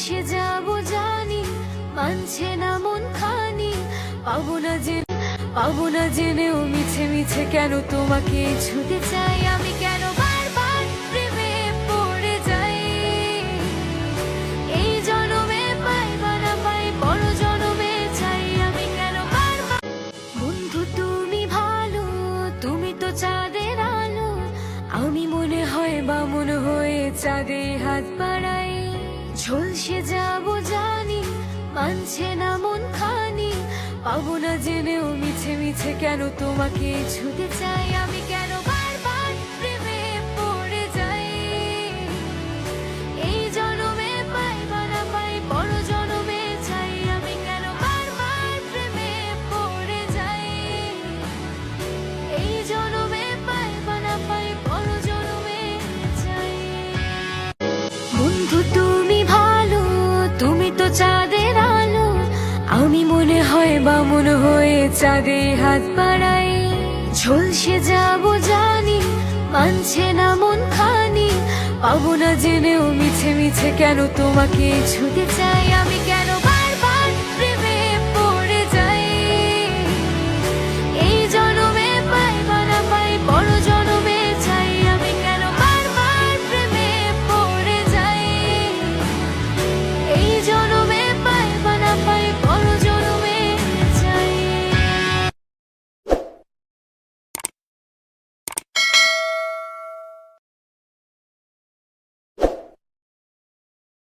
ঝলসে যাব জানি, মানছে না মন খানি। পাবো না জেনেও মিছে মিছে কেন তোমাকে ছুতে চাই আমি, কেন বারবার প্রেমে পড়ে যাই। এই জনমে পাই বা না পাই, বড় জনমে চাই আমি, কেন বারবার। বন্ধু তুমি ভালো, তুমি তো চাঁদের আলো, আমি মনে হয় বামন হয়ে চাঁদে হাত বাড়াই। ঝলসে যাব জানি, মানছে না মন খানি। পাবো না জেনেও মিছে মিছে কেন তোমাকে ছুতে চাই আমি, কেন বারবার প্রেমে পড়ে যাই। এই জনমে পাই বা না পাই, বড় জনমে চাই আমি, কেন বারবার প্রেমে পড়ে যাই। এই জনমে পাই বা না পাই, বড় জনমে চাই। বন্ধু তুমি ভালো, তুমি তো চাঁদের আলো, আমি মনে হয় বামন হয়ে চাঁদে হাত বাড়াই। ঝলসে যাব জানি, মানছে না মন খানি। পাবো না জেনেও মিছে মিছে কেন তোমাকে ছুতে চাই আমি, কেন